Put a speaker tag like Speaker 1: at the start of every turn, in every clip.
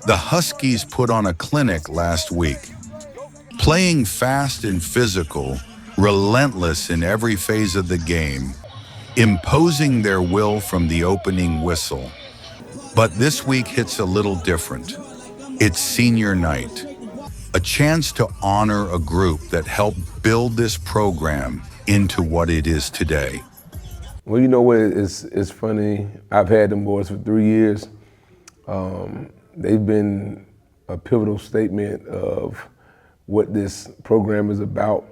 Speaker 1: The Huskies put on a clinic last week, playing fast and physical, relentless in every phase of the game, imposing their will from the opening whistle. But this week hits a little different. It's senior night, a chance to honor a group that helped build this program into what it is today.
Speaker 2: Well, you know what, it's funny. I've had them boys for 3 years. They've been a pivotal statement of what this program is about.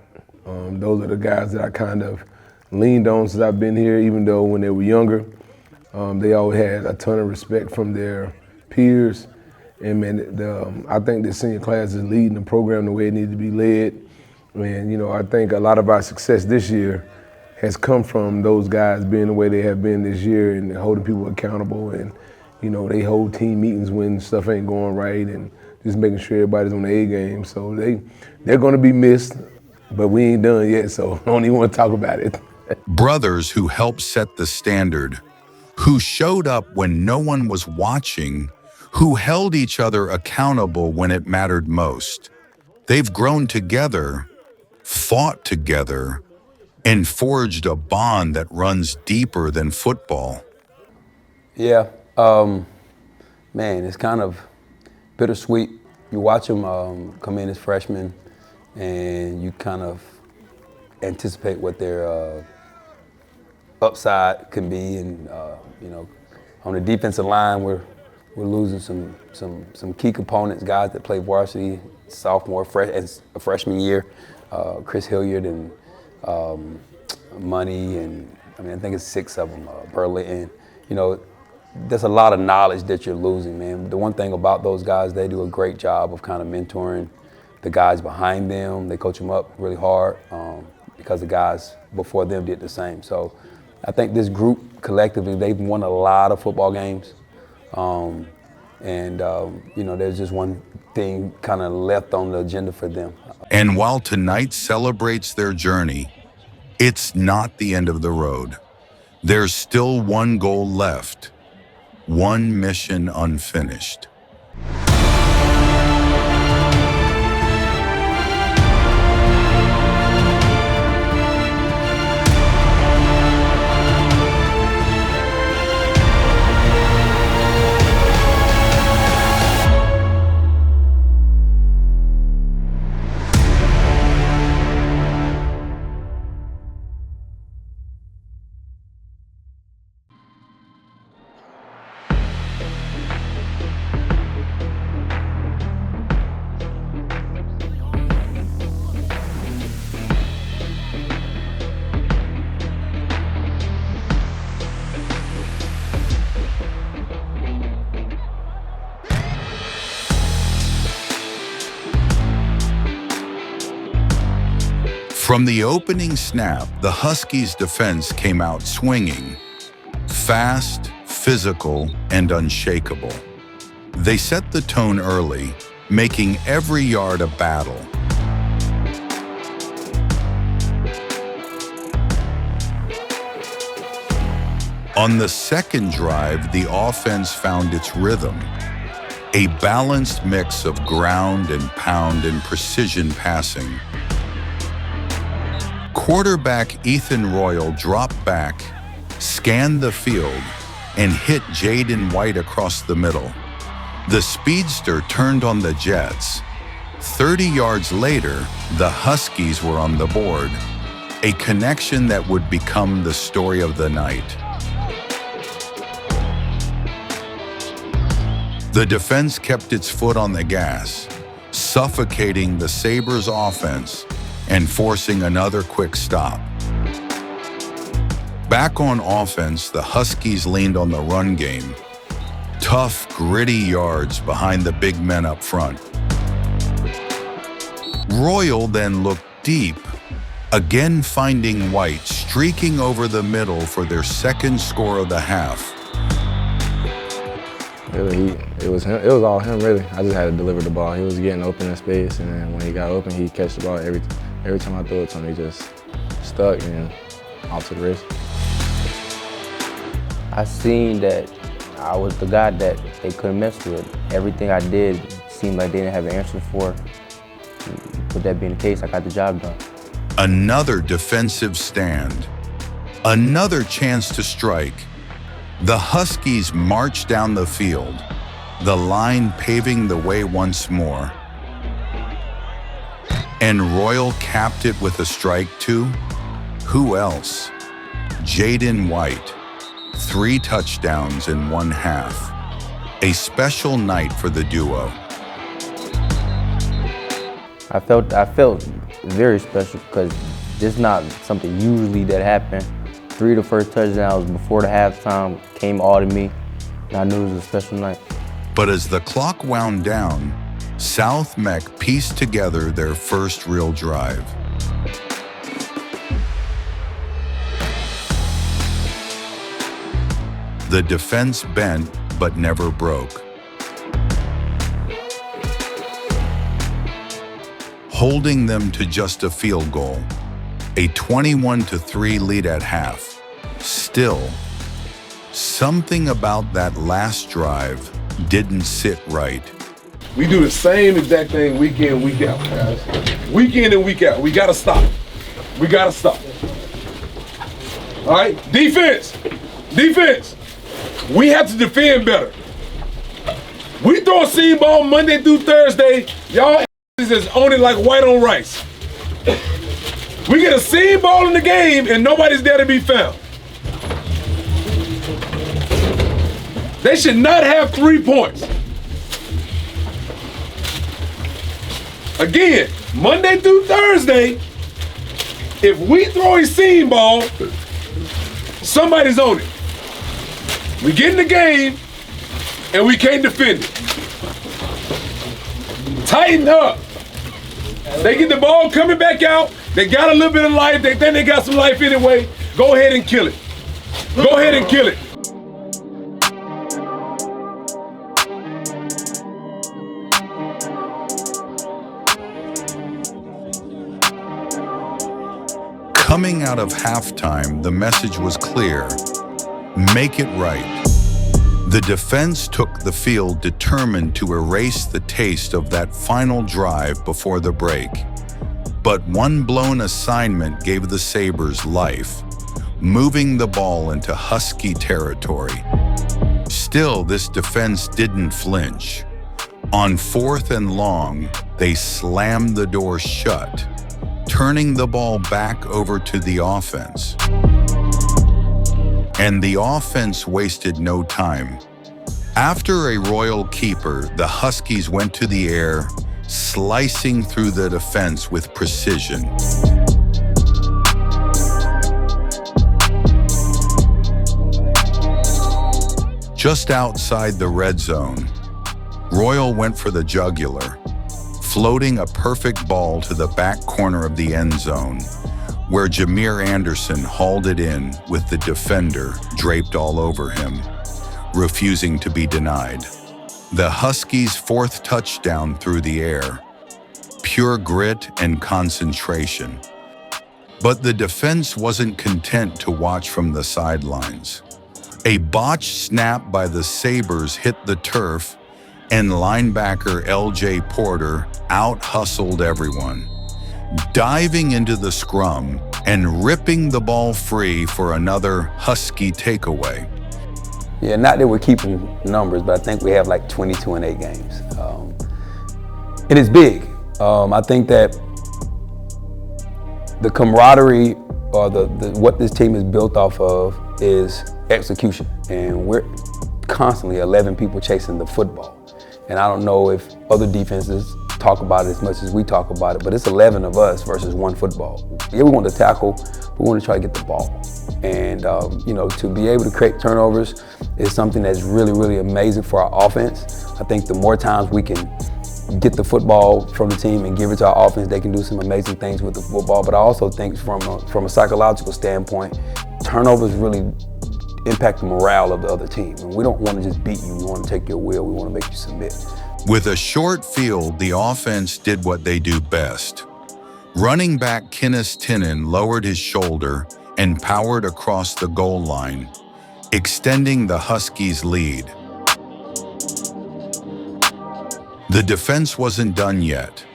Speaker 2: Those are the guys that I kind of leaned on since I've been here, even though when they were younger, they always had a ton of respect from their peers. And man, I think the senior class is leading the program the way it needs to be led. And you know, I think a lot of our success this year has come from those guys being the way they have been this year and holding people accountable. And you know, they hold team meetings when stuff ain't going right and just making sure everybody's on the A game. So they're going to be missed, but we ain't done yet, so I don't even want to talk about it.
Speaker 1: Brothers who helped set the standard, who showed up when no one was watching, who held each other accountable when it mattered most. They've grown together, fought together, and forged a bond that runs deeper than football.
Speaker 3: Yeah, man, it's kind of bittersweet. You watch them come in as freshmen, and you kind of anticipate what their upside can be. And you know, on the defensive line, we're losing some key components, guys that play varsity, sophomore, freshman year, Chris Hilliard and Money, and I mean I think it's 6 of them, Berlin. You know, there's a lot of knowledge that you're losing, man. The one thing about those guys, they do a great job of kind of mentoring the guys behind them. They coach them up really hard because the guys before them did the same. So I think this group collectively, they've won a lot of football games. You know, there's just one thing kind of left on the agenda for them.
Speaker 1: And while tonight celebrates their journey, it's not the end of the road. There's still one goal left, one mission unfinished. From the opening snap, the Huskies' defense came out swinging, fast, physical, and unshakable. They set the tone early, making every yard a battle. On the second drive, the offense found its rhythm, a balanced mix of ground and pound and precision passing. Quarterback Ethan Royal dropped back, scanned the field, and hit Jaden White across the middle. The speedster turned on the Jets. 30 yards later, the Huskies were on the board, a connection that would become the story of the night. The defense kept its foot on the gas, suffocating the Sabres' offense and forcing another quick stop. Back on offense, the Huskies leaned on the run game. Tough, gritty yards behind the big men up front. Royal then looked deep, again finding White streaking over the middle for their second score of the half.
Speaker 4: Really, it was all him, really. I just had to deliver the ball. He was getting open in space, and then when he got open, he catch the ball every time I threw it to him. He just stuck and off to the race.
Speaker 5: I seen that
Speaker 4: I was the guy that they couldn't mess with. Everything I did seemed like they didn't have an answer for. With that being the case, I got the job done.
Speaker 1: Another defensive stand. Another chance to strike. The Huskies marched down the field, the line paving the way once more. And Royal capped it with a strike too? Who else? Jaden White. 3 touchdowns in 1 half. A special night for the duo.
Speaker 4: I felt very special because this is not something usually that happened. 3 of the first touchdowns before the halftime came all to me, and I knew it was a special night.
Speaker 1: But as the clock wound down, South Meck pieced together their first real drive. The defense bent but never broke. Holding them to just a field goal, a 21-3 lead at half. Still, something about that last drive didn't sit right.
Speaker 2: We do the same exact thing week in, week out, guys. Week in and week out. We gotta stop. We gotta stop. All right, defense. Defense. We have to defend better. We throw a seam ball Monday through Thursday. Y'all is on it like white on rice. We get a seam ball in the game and nobody's there to be found. They should not have 3 points. Again, Monday through Thursday, if we throw a seam ball, somebody's on it. We get in the game and we can't defend it. Tighten up. They get the ball coming back out. They got a little bit of life. They think they got some life anyway. Go ahead and kill it. Go ahead and kill it.
Speaker 1: Coming out of halftime, the message was clear. Make it right. The defense took the field determined to erase the taste of that final drive before the break. But one blown assignment gave the Sabres life, moving the ball into Husky territory. Still, this defense didn't flinch. On 4th and long, they slammed the door shut, turning the ball back over to the offense. And the offense wasted no time. After a Royal keeper, the Huskies went to the air, slicing through the defense with precision. Just outside the red zone, Royal went for the jugular, floating a perfect ball to the back corner of the end zone, where Jameer Anderson hauled it in with the defender draped all over him, refusing to be denied. The Huskies' 4th touchdown through the air, pure grit and concentration. But the defense wasn't content to watch from the sidelines. A botched snap by the Sabres hit the turf, and linebacker L.J. Porter out-hustled everyone, diving into the scrum and ripping the ball free for another Husky takeaway.
Speaker 3: Yeah, not that we're keeping numbers, but I think we have like 22-8 games. It is big. I think that the camaraderie or what this team is built off of is execution. And we're constantly 11 people chasing the football. And I don't know if other defenses talk about it as much as we talk about it, but it's 11 of us versus 1 football. Yeah, we want to tackle, but we want to try to get the ball. And to be able to create turnovers is something that's really, really amazing for our offense. I think the more times we can get the football from the team and give it to our offense, they can do some amazing things with the football. But I also think from a psychological standpoint, turnovers really impact the morale of the other team. And we don't want to just beat you, we want to take your will, we want to make you submit.
Speaker 1: With a short field, the offense did what they do best. Running back Kenneth Tinen lowered his shoulder and powered across the goal line, extending the Huskies' lead. The defense wasn't done yet.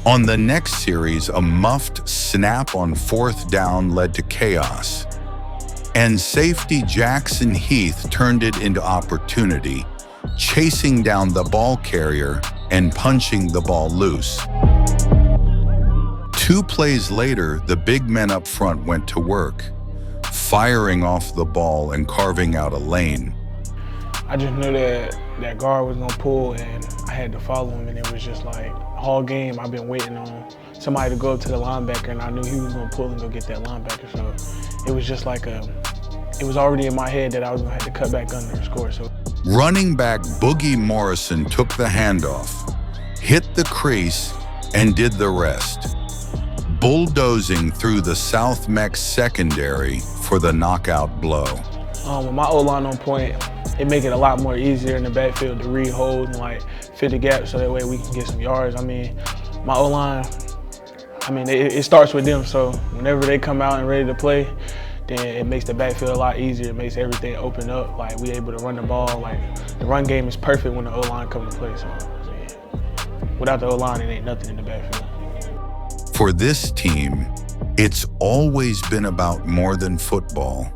Speaker 1: On the next series, a muffed snap on 4th down led to chaos, and safety Jackson Heath turned it into opportunity, chasing down the ball carrier and punching the ball loose. 2 plays later, the big men up front went to work, firing off the ball and carving out a lane.
Speaker 5: I just knew that guard was gonna pull, and I had to follow him, and it was just like, all game I've been waiting on somebody to go up to the linebacker, and I knew he was gonna pull and go get that linebacker, so it was just like it was already in my head that I was gonna have to cut back under and score. So
Speaker 1: running back Boogie Morrison took the handoff, hit the crease, and did the rest, bulldozing through the South Meck secondary for the knockout blow.
Speaker 5: With my O-line on point, it make it a lot more easier in the backfield to read holes and like fit the gap so that way we can get some yards. I mean, my O-line, it starts with them, so whenever they come out and ready to play, then it makes the backfield a lot easier. It makes everything open up. Like, we able to run the ball. Like, the run game is perfect when the O-line comes to play. So, without the O-line, it ain't nothing in the backfield.
Speaker 1: For this team, it's always been about more than football.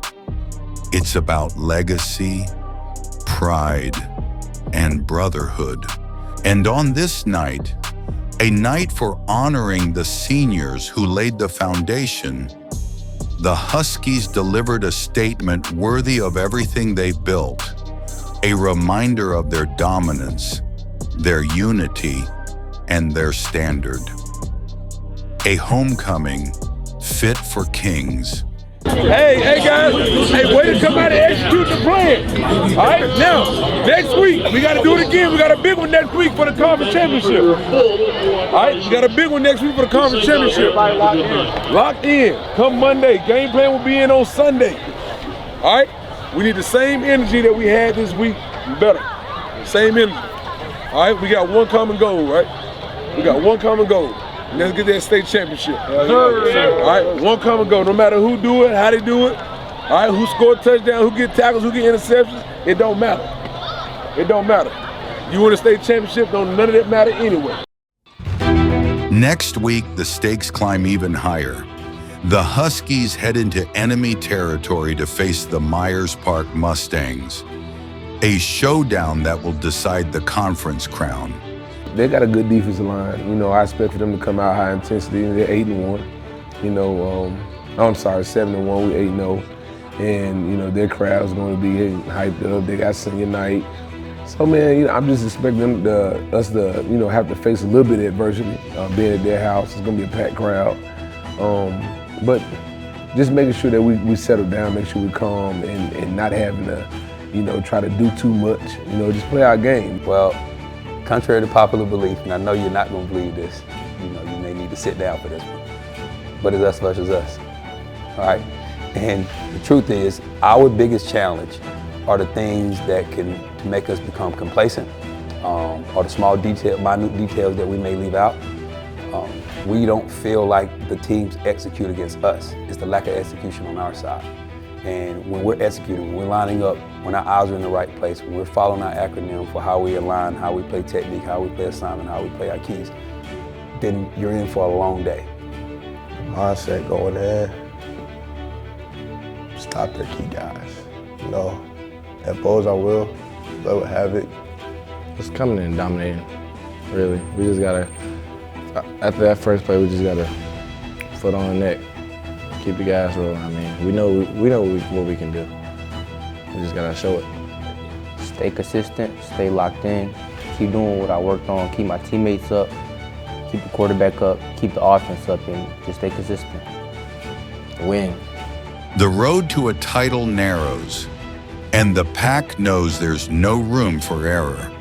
Speaker 1: It's about legacy, pride, and brotherhood. And on this night, a night for honoring the seniors who laid the foundation, the Huskies delivered a statement worthy of everything they've built, a reminder of their dominance, their unity, and their standard. A homecoming fit for kings.
Speaker 2: Hey guys, way to come out and execute the plan. All right, now, next week, we got to do it again. We got a big one next week for the conference championship. All right, we got a big one next week for the conference championship. Locked in. Come Monday, game plan will be in on Sunday. All right, we need the same energy that we had this week, better. Same energy. All right, we got one common goal, right? We got one common goal. Let's get that state championship. All right, one common goal. No matter who do it, how they do it, all right, who scored touchdowns, who get tackles, who get interceptions, it don't matter. It don't matter. You win a state championship, none of that matter anyway.
Speaker 1: Next week, the stakes climb even higher. The Huskies head into enemy territory to face the Myers Park Mustangs, a showdown that will decide the conference crown.
Speaker 2: They got a good defensive line. You know, I expected them to come out high intensity. They're 8-1. You know, I'm sorry, 7-1. We 8-0, and you know their crowd's going to be hyped up. They got senior night, so man, you know, I'm just expecting us to have to face a little bit of adversity. Being at their house, it's going to be a packed crowd, but just making sure that we settle down, make sure we calm, and not having to, try to do too much. Just play our game.
Speaker 3: Well, contrary to popular belief, and I know you're not going to believe this, you may need to sit down for this one, but it's us versus us, all right? And the truth is, our biggest challenge are the things that can make us become complacent, or the small minute details that we may leave out. We don't feel like the teams execute against us. It's the lack of execution on our side. And when we're executing, when we're lining up, when our eyes are in the right place, when we're following our acronym for how we align, how we play technique, how we play assignment, how we play our keys, then you're in for a long day.
Speaker 6: Mindset going in, stop their key guys. Impose our will, play with havoc.
Speaker 7: Just coming in and dominating, really. We just gotta, after that first play, we just gotta foot on the neck. Keep the guys rolling. I mean, we know what we can do. We just gotta show it.
Speaker 4: Stay consistent, stay locked in, keep doing what I worked on, keep my teammates up, keep the quarterback up, keep the offense up, and just stay consistent. Win.
Speaker 1: The road to a title narrows, and the pack knows there's no room for error.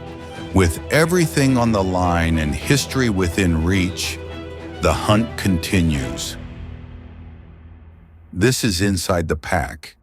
Speaker 1: With everything on the line and history within reach, the hunt continues. This is Inside the Pack.